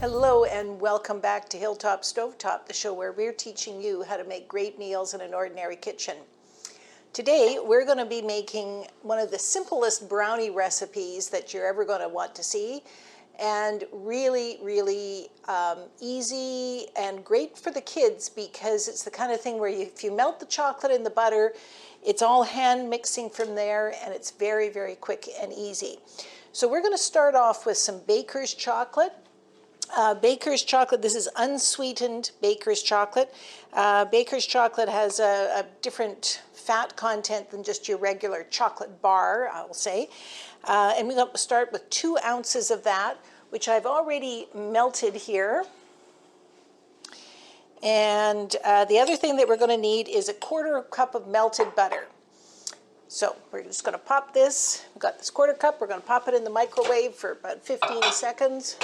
Hello and welcome back to Hilltop Stovetop, the show where we're teaching you how to make great meals in an ordinary kitchen. Today we're going to be making one of the simplest brownie recipes that you're ever going to want to see, and really easy and great for the kids because it's the kind of thing where if you melt the chocolate in the butter, it's all hand mixing from there, and it's very quick and easy. So we're going to start off with some baker's chocolate. Baker's chocolate, this is unsweetened baker's chocolate. Baker's chocolate has a different fat content than just your regular chocolate bar, I will say. And we're going to start with 2 ounces of that, which I've already melted here. And the other thing that we're going to need is a 1/4 cup of melted butter. So we're just going to pop this. We've got this 1/4 cup. We're going to pop it in the microwave for about 15 seconds.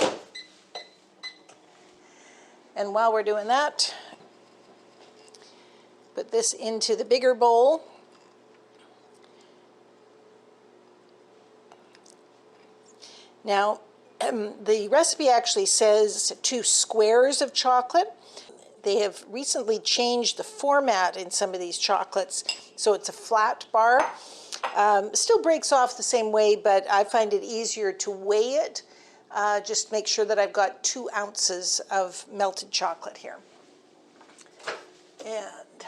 And while we're doing that, put this into the bigger bowl. Now, the recipe actually says 2 squares of chocolate. They have recently changed the format in some of these chocolates, so it's a flat bar. Still breaks off the same way, but I find it easier to weigh it. Just make sure that I've got 2 ounces of melted chocolate here. And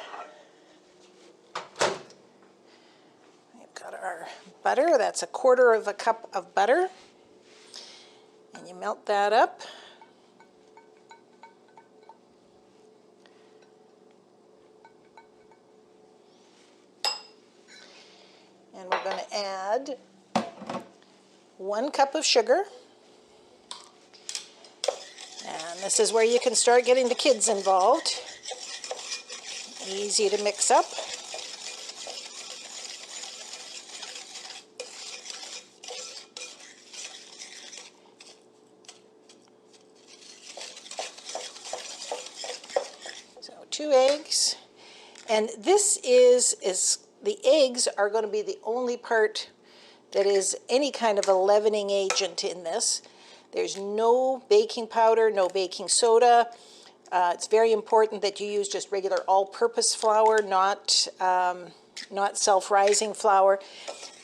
we've got our butter. That's a 1/4 cup of butter. And you melt that up. And we're going to add 1 cup of sugar. And this is where you can start getting the kids involved. Easy to mix up. So 2 eggs. And this is the eggs are going to be the only part that is any kind of a leavening agent in this. There's no baking powder, no baking soda. It's very important that you use just regular all-purpose flour, not self-rising flour,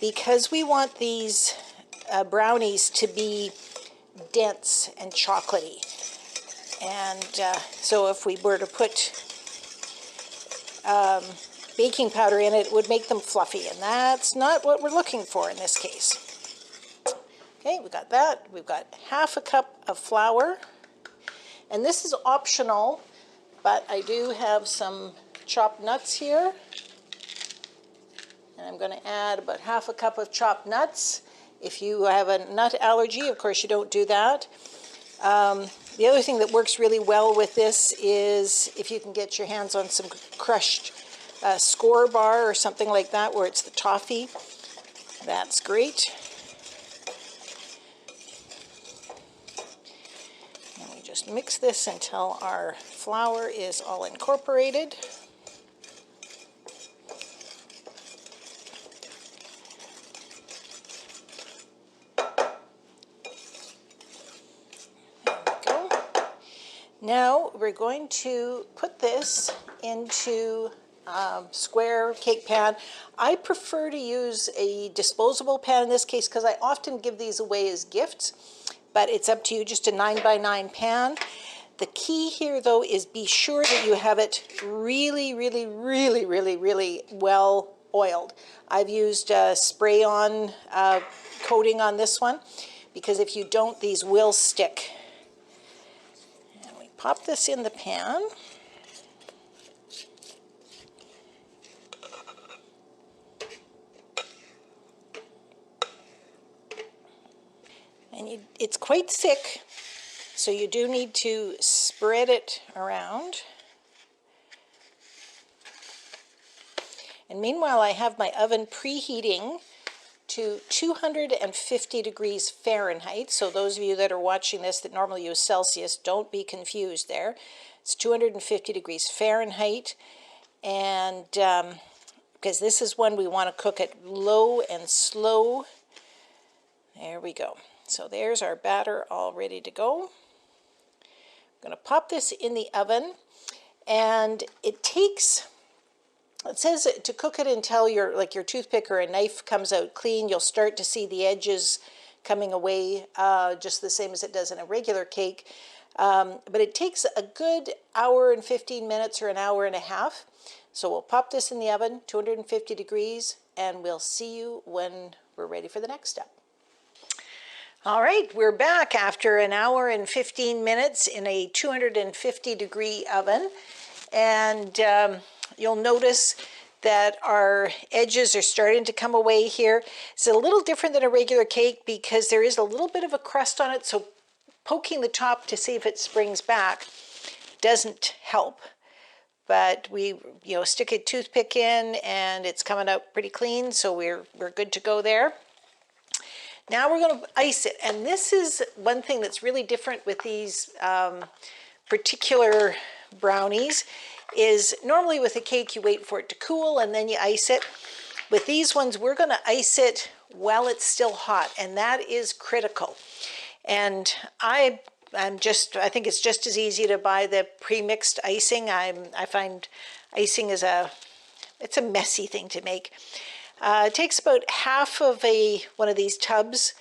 because we want these brownies to be dense and chocolatey. And so if we were to put baking powder in it, it would make them fluffy, and that's not what we're looking for in this case. Okay, we got that. We've got 1/2 cup of flour. And this is optional, but I do have some chopped nuts here. And I'm going to add about 1/2 cup of chopped nuts. If you have a nut allergy, of course you don't do that. The other thing that works really well with this is if you can get your hands on some crushed Score bar or something like that, where it's the toffee. That's great. Just mix this until our flour is all incorporated. There we go. Now we're going to put this into a square cake pan. I prefer to use a disposable pan in this case because I often give these away as gifts. But it's up to you, just a 9x9 pan. The key here, though, is be sure that you have it really well oiled. I've used a spray-on coating on this one, because if you don't, these will stick. And we pop this in the pan. And it's quite thick, so you do need to spread it around. And meanwhile, I have my oven preheating to 250 degrees Fahrenheit. So those of you that are watching this that normally use Celsius, don't be confused there. It's 250 degrees Fahrenheit. And because this is when we want to cook it low and slow. There we go. So there's our batter all ready to go. going to pop this in the oven, and it says to cook it until your toothpick or a knife comes out clean. You'll start to see the edges coming away, just the same as it does in a regular cake. But it takes a good hour and 15 minutes or an hour and a half. So we'll pop this in the oven, 250 degrees, and we'll see you when we're ready for the next step. All right, we're back after an hour and 15 minutes in a 250 degree oven. And you'll notice that our edges are starting to come away here. It's a little different than a regular cake because there is a little bit of a crust on it, so poking the top to see if it springs back doesn't help. But we stick a toothpick in and it's coming out pretty clean, so we're good to go there. Now we're going to ice it, and this is one thing that's really different with these particular brownies. Is normally with a cake you wait for it to cool and then you ice it. With these ones we're going to ice it while it's still hot, and that is critical. And I think it's just as easy to buy the pre-mixed icing. I find icing is it's a messy thing to make. It takes about half of one of these tubs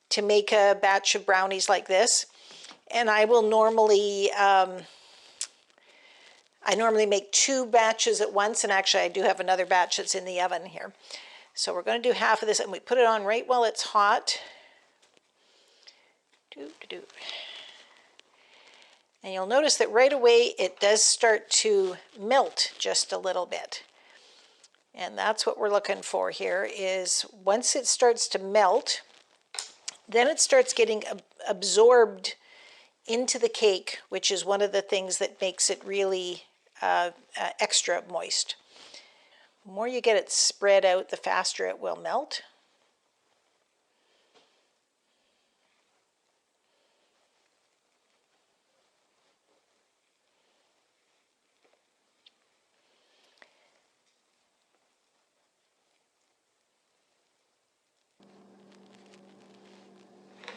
to make a batch of brownies like this, and I will normally make 2 batches at once, and actually I do have another batch that's in the oven here. So we're going to do half of this, and we put it on right while it's hot. And you'll notice that right away it does start to melt just a little bit. And that's what we're looking for here, is once it starts to melt, then it starts getting absorbed into the cake, which is one of the things that makes it really extra moist. The more you get it spread out, the faster it will melt.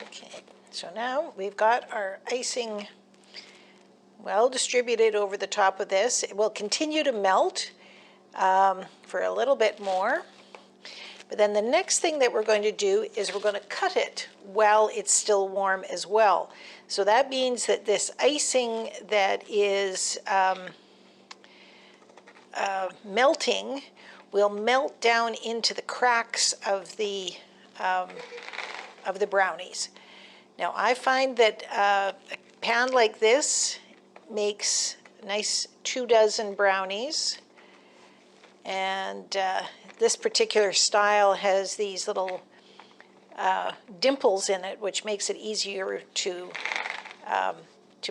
Okay, so now we've got our icing well distributed over the top of this. It will continue to melt for a little bit more. But then the next thing that we're going to do is we're going to cut it while it's still warm as well. So that means that this icing that is melting will melt down into the cracks of the brownies. Now I find that a pan like this makes nice 2 dozen brownies, and this particular style has these little dimples in it, which makes it easier to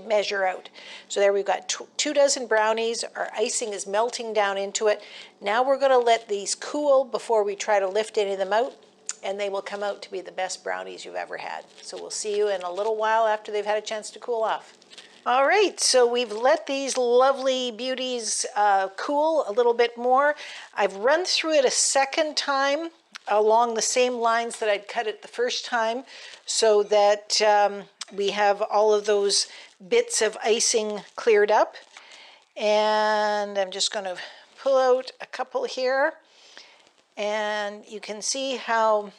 measure out. So there we've got 2 dozen brownies. Our icing is melting down into it. Now we're going to let these cool before we try to lift any of them out, and they will come out to be the best brownies you've ever had. So we'll see you in a little while after they've had a chance to cool off. All right, so we've let these lovely beauties cool a little bit more. I've run through it a second time along the same lines that I'd cut it the first time, so that we have all of those bits of icing cleared up. And I'm just going to pull out a couple here, and you can see how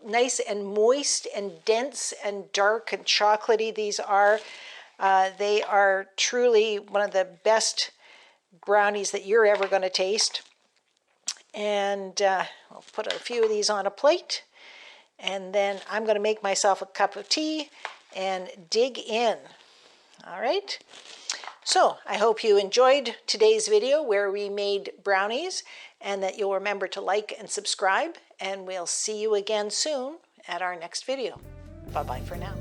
nice and moist and dense and dark and chocolatey these are. They are truly one of the best brownies that you're ever going to taste. And I'll put a few of these on a plate, and then I'm going to make myself a cup of tea and dig in. All right. So I hope you enjoyed today's video where we made brownies, and that you'll remember to like and subscribe, and we'll see you again soon at our next video. Bye-bye for now.